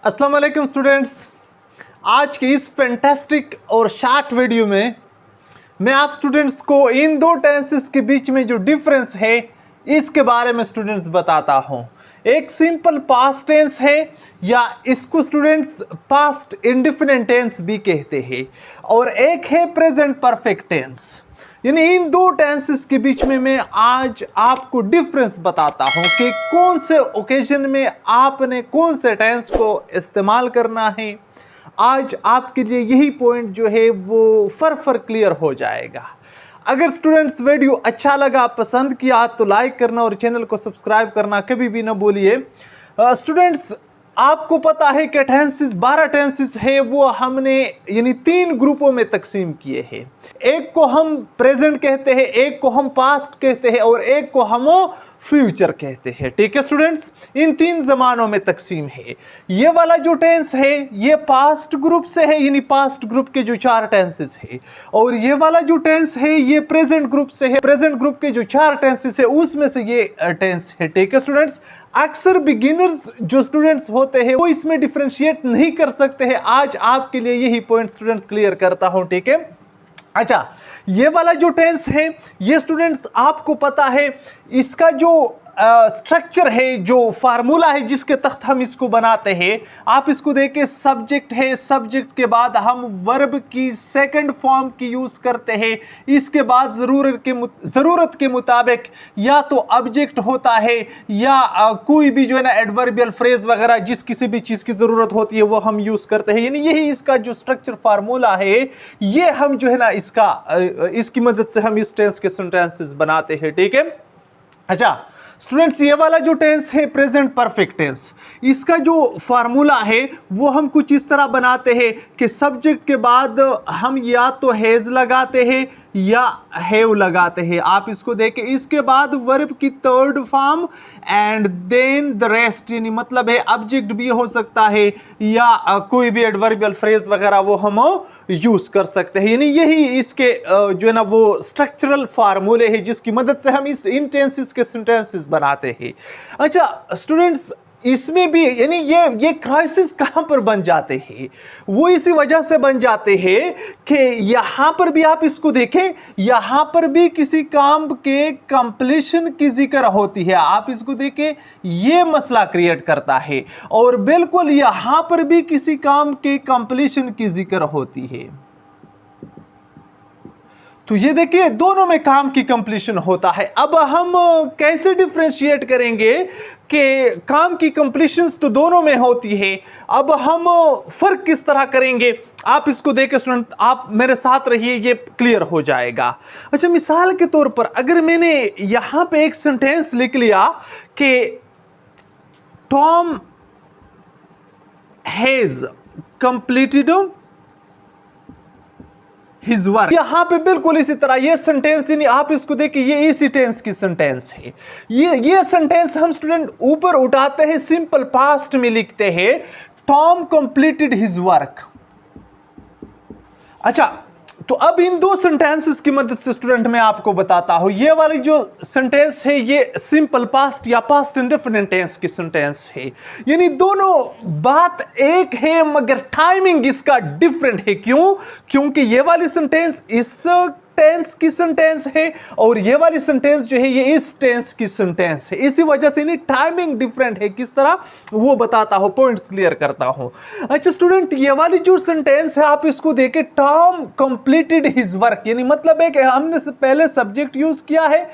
अस्सलाम वालेकुम स्टूडेंट्स। आज की इस फैंटास्टिक और शॉर्ट वीडियो में मैं आप स्टूडेंट्स को इन दो टेंसेस के बीच में जो डिफरेंस है इसके बारे में स्टूडेंट्स बताता हूं। एक सिंपल पास्ट टेंस है या इसको स्टूडेंट्स पास्ट इंडेफिनिट टेंस भी कहते हैं, और एक है प्रेजेंट परफेक्ट टेंस। यानी इन दो टेंसेस के बीच में मैं आज आपको डिफरेंस बताता हूं कि कौन से ओकेजन में आपने कौन से टेंस को इस्तेमाल करना है। आज आपके लिए यही पॉइंट जो है वो फर क्लियर हो जाएगा। अगर स्टूडेंट्स वीडियो अच्छा लगा, पसंद किया तो लाइक करना और चैनल को सब्सक्राइब करना कभी भी ना भूलिए। स्टूडेंट्स, आपको पता है कि टेंसेस 12 टेंसेस है, वो हमने यानी 3 ग्रुपों में तकसीम किए हैं। एक को हम प्रेजेंट कहते हैं, एक को हम पास्ट कहते हैं और एक को हम फ्यूचर कहते हैं। ठीक है स्टूडेंट्स, इन 3 जमानों में तकसीम है। ये वाला जो टेंस है ये पास्ट ग्रुप से है, यानी पास्ट ग्रुप के जो 4 टेंसेस है, और ये वाला जो टेंस है ये प्रेजेंट ग्रुप से है। प्रेजेंट ग्रुप के जो 4 टेंसेस है उसमें से ये टेंस है। ठीक है स्टूडेंट्स, अक्सर बिगिनर्स जो स्टूडेंट्स होते हैं वो इसमें डिफरेंशिएट नहीं कर सकते हैं। आज आपके लिए यही पॉइंट स्टूडेंट्स क्लियर करता हूं। ठीक है, अच्छा, ये वाला जो टेंस है ये स्टूडेंट्स आपको पता है इसका जो स्ट्रक्चर है, जो फार्मूला है जिसके तहत हम इसको बनाते हैं, आप इसको देखिए। सब्जेक्ट है, सब्जेक्ट के बाद हम वर्ब की सेकंड फॉर्म की यूज करते हैं। इसके बाद ज़रूरत के मुताबिक या तो ऑब्जेक्ट होता है या कोई भी जो है ना एडवर्बियल फ्रेज वगैरह जिस किसी भी चीज़ की ज़रूरत होती है वो हम यूज़ करते हैं। यानी यही इसका जो स्ट्रक्चर फार्मूला है, ये हम जो है ना इसकी मदद से हम इस टेंस के सेंटेंसेस बनाते हैं। ठीक है, अच्छा स्टूडेंट्स, ये वाला जो टेंस है प्रेजेंट परफेक्ट टेंस, इसका जो फार्मूला है वो हम कुछ इस तरह बनाते हैं कि सब्जेक्ट के बाद हम या तो हैज लगाते हैं या हैव लगाते हैं। आप इसको देखें, इसके बाद वर्ब की third form and then the rest, यानी मतलब है ऑब्जेक्ट भी हो सकता है या कोई भी एडवर्बियल फ्रेज वगैरह वो हम यूज कर सकते हैं। यानी यही इसके जो है ना वो स्ट्रक्चरल फार्मूले हैं जिसकी मदद से हम इस इन टेंसेस के सेंटेंसेस बनाते हैं। अच्छा स्टूडेंट्स, इसमें भी यानी ये क्राइसिस कहां पर बन जाते हैं, वो इसी वजह से बन जाते हैं कि यहां पर भी आप इसको देखें, यहां पर भी किसी काम के कंप्लीशन की जिक्र होती है। आप इसको देखें, ये मसला क्रिएट करता है, और बिल्कुल यहां पर भी किसी काम के कंप्लीशन की जिक्र होती है। तो ये देखिए, दोनों में काम की कंप्लीशन होता है। अब हम कैसे डिफरेंशिएट करेंगे कि काम की कंप्लीशन तो दोनों में होती है, अब हम फर्क किस तरह करेंगे? आप इसको देखें स्टूडेंट, आप मेरे साथ रहिए, ये क्लियर हो जाएगा। अच्छा, मिसाल के तौर पर अगर मैंने यहां पे एक सेंटेंस लिख लिया कि Tom has completed his work, यहां पे बिल्कुल इसी तरह ये सेंटेंस, यानी आप इसको देखिए, ये इसी टेंस की सेंटेंस है। ये सेंटेंस हम स्टूडेंट ऊपर उठाते हैं, सिंपल पास्ट में लिखते हैं टॉम कंप्लीटेड हिज वर्क। अच्छा, तो अब इन दो सेंटेंसेस की मदद से स्टूडेंट मैं आपको बताता हूं। ये वाली जो सेंटेंस है ये सिंपल पास्ट या पास्ट इंडेफिनिट टेंस की सेंटेंस है, यानी दोनों बात एक है मगर टाइमिंग इसका डिफरेंट है। क्यों? क्योंकि ये वाली सेंटेंस इस टेंस की सेंटेंस है और ये वाली सेंटेंस जो है ये इस टेंस की सेंटेंस है। इसी वजह से नहीं, टाइमिंग डिफरेंट है। किस तरह वो बताता हूं, पॉइंट्स क्लियर करता हूं। अच्छा स्टूडेंट, ये वाली जो सेंटेंस है आप इसको देखें, टॉम कंप्लीटेड हिज वर्क, यानी मतलब है कि हमने पहले सब्जेक्ट यूज किया है,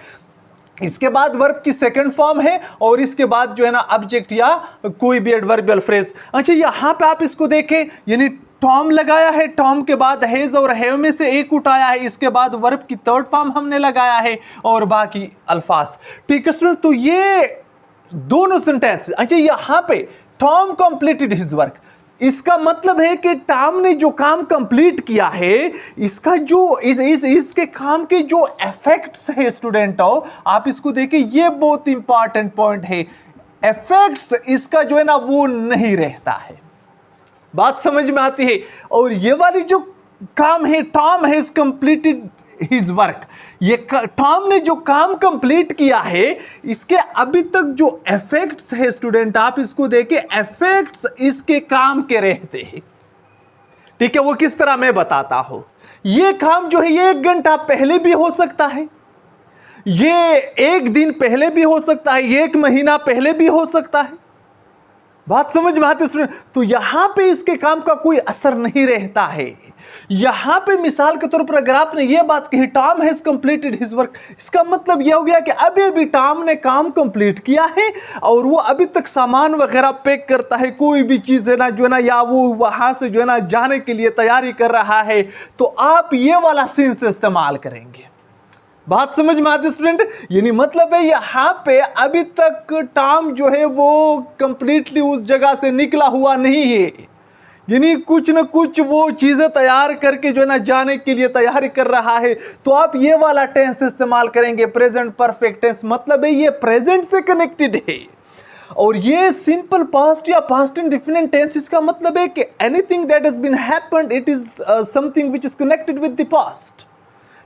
इसके बाद वर्ब की सेकंड फॉर्म है और इसके बाद जो है ना ऑब्जेक्ट या कोई भी एडवर्बियल फ्रेज। अच्छा, यहां पे आप इसको देखें, यानी टॉम लगाया है, टॉम के बाद हैज और हैव में से एक उठाया है, इसके बाद वर्ब की थर्ड फॉर्म हमने लगाया है और बाकी अल्फाज। ठीक है स्टूडेंट, तो ये दोनों सेंटेंस। अच्छा, यहां पे टॉम कंप्लीटेड हिज वर्क, इसका मतलब है कि टॉम ने जो काम कंप्लीट किया है, इसका जो इसके काम के जो इफेक्ट्स है स्टूडेंट, आप इसको देखिए, ये बहुत इंपॉर्टेंट पॉइंट है। इफेक्ट्स इसका जो है ना वो नहीं रहता है, बात समझ में आती है। और ये वाली जो काम है, Tom has completed his work, ये टॉम ने जो काम कंप्लीट किया है इसके अभी तक जो इफेक्ट्स है स्टूडेंट, आप इसको देखिए, इफेक्ट्स इसके काम के रहते हैं। ठीक है, वो किस तरह मैं बताता हूं। ये काम जो है ये 1 घंटा पहले भी हो सकता है, ये 1 दिन पहले भी हो सकता है, ये 1 महीना पहले भी हो सकता है। बात समझ में आती स्टूडेंट? तो यहां पे इसके काम का कोई असर नहीं रहता है। यहां पे मिसाल के तौर पर अगर आपने ये बात कही Tom has completed his work, इसका मतलब यह हो गया कि अभी भी टॉम ने काम कंप्लीट किया है और वो अभी तक सामान वगैरह पैक करता है, कोई भी चीज है ना जो है ना, या वो वहां से जो है ना जाने के लिए तैयारी कर रहा है, तो आप ये वाला सेंस इस्तेमाल करेंगे। बात समझ में आती स्टूडेंट? यानी मतलब है यहां पे अभी तक टॉम जो है वो कंप्लीटली उस जगह से निकला हुआ नहीं है, यानी कुछ न कुछ वो चीजें तैयार करके जो है ना जाने के लिए तैयारी कर रहा है। तो आप ये वाला टेंस इस्तेमाल करेंगे, प्रेजेंट परफेक्ट टेंस। मतलब है ये प्रेजेंट से कनेक्टेड है। और ये सिंपल पास्ट या पास्ट इंडेफिनिट टेंस, इसका मतलब है कि anything that has been happened it is something which is connected with the past.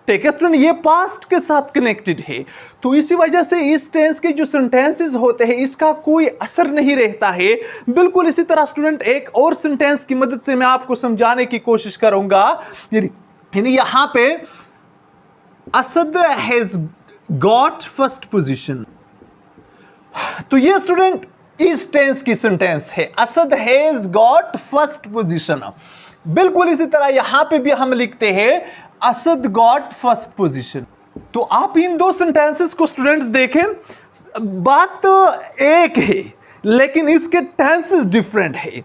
ठीक है स्टूडेंट, ये पास्ट के साथ कनेक्टेड है। तो इसी वजह से इस टेंस के जो सेंटेंसेस होते हैं इसका कोई असर नहीं रहता है। बिल्कुल इसी तरह स्टूडेंट एक और सेंटेंस की मदद से मैं आपको समझाने की कोशिश करूंगा। यानी यहां पे Asad has got first position, तो ये स्टूडेंट इस टेंस की सेंटेंस है, Asad has got first position. बिल्कुल इसी तरह यहां पे भी हम लिखते हैं असद गॉट फर्स्ट पोजीशन। तो आप इन 2 सेंटेंसेस को स्टूडेंट्स देखें, बात तो एक है लेकिन इसके टेंसेस डिफरेंट है।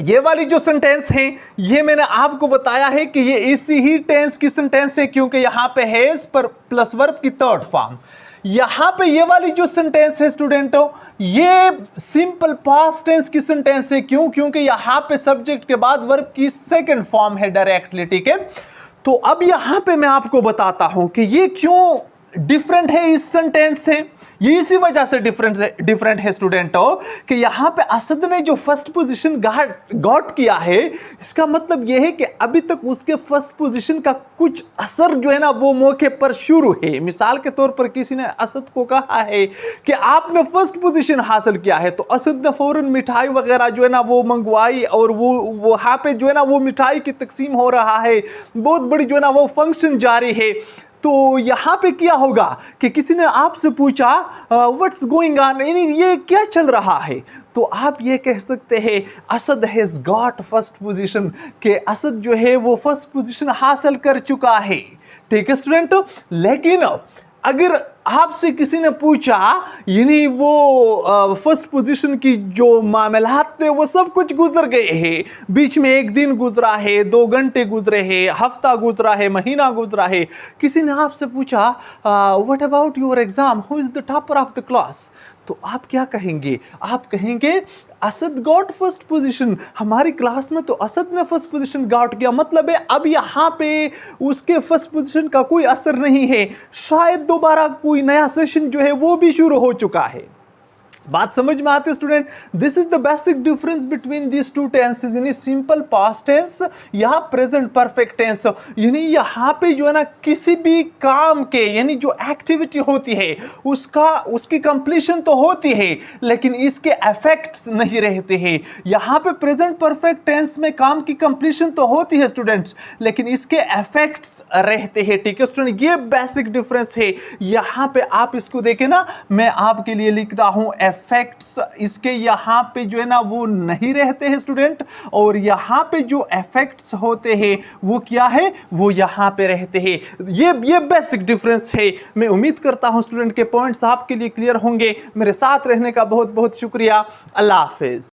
ये वाली जो सेंटेंस है ये मैंने आपको बताया है कि ये इसी ही टेंस की सेंटेंस है, क्योंकि यहां पे हैज पर प्लस वर्ब की 3rd फॉर्म। यहां पे ये वाली जो सेंटेंस है स्टूडेंटों ये सिंपल पास्ट टेंस की सेंटेंस है। क्यों? क्योंकि यहां पे सब्जेक्ट के बाद वर्ब की 2nd फॉर्म है डायरेक्टली। ठीक है, तो अब यहां पे मैं आपको बताता हूं कि ये क्यों डिफरेंट है इस सेंटेंस से। ये इसी वजह से डिफरेंट है स्टूडेंटों कि यहां पे असद ने जो फर्स्ट पोजीशन गॉट किया है, इसका मतलब यह है कि अभी तक उसके फर्स्ट पोजीशन का कुछ असर जो है ना वो मौके पर शुरू है। मिसाल के तौर पर किसी ने असद को कहा है कि आपने फर्स्ट पोजीशन हासिल किया है, तो असद ने फौरन मिठाई वगैरह जो है ना वो मंगवाई और वो वहां पे जो है ना वो मिठाई की तकसीम हो रहा है, बहुत बड़ी जो है ना वो फंक्शन जारी है। तो यहां पे क्या होगा कि किसी ने आपसे पूछा व्हाट्स गोइंग ऑन, यानी ये क्या चल रहा है, तो आप ये कह सकते हैं Asad has got first position, कि असद जो है वो फर्स्ट पोजीशन हासिल कर चुका है। ठीक है स्टूडेंट, लेकिन अगर आपसे किसी ने पूछा यानी वो फर्स्ट पोजीशन की जो मामलात थे वो सब कुछ गुजर गए हैं, बीच में 1 दिन गुजरा है, 2 घंटे गुजरे हैं, हफ्ता गुजरा है, महीना गुजरा है, किसी ने आपसे पूछा what about your exam, who is the topper of the class, तो आप क्या कहेंगे? आप कहेंगे असद गॉट फर्स्ट पोजीशन, हमारी क्लास में तो असद ने फर्स्ट पोजीशन गॉट किया। मतलब है अब यहाँ पे उसके फर्स्ट पोजीशन का कोई असर नहीं है, शायद दोबारा कोई नया सेशन जो है वो भी शुरू हो चुका है। बात समझ में आती है student? This is the basic difference between these 2 tenses, यानी सिंपल पास्ट टेंस या प्रेजेंट परफेक्ट टेंस। यानी यहाँ पे जो है ना किसी भी काम के यानी जो एक्टिविटी होती है उसकी कंप्लीशन तो होती है लेकिन इसके इफेक्ट्स नहीं रहते हैं। यहाँ पे प्रेजेंट परफेक्ट टेंस में काम की कंप्लीशन तो होती है स्टूडेंट्स, लेकिन इसके इफेक्ट्स रहते हैं। ठीक है स्टूडेंट, ये बेसिक डिफरेंस है। यहाँ पे आप इसको देखें ना, मैं आपके लिए लिखता हूँ इफेक्ट्स, इसके यहाँ पे जो है ना वो नहीं रहते हैं स्टूडेंट, और यहाँ पे जो इफेक्ट्स होते हैं वो क्या है, वो यहाँ पे रहते हैं। ये बेसिक डिफरेंस है। मैं उम्मीद करता हूँ स्टूडेंट के पॉइंट्स आपके लिए क्लियर होंगे। मेरे साथ रहने का बहुत बहुत शुक्रिया। अल्लाह हाफिज।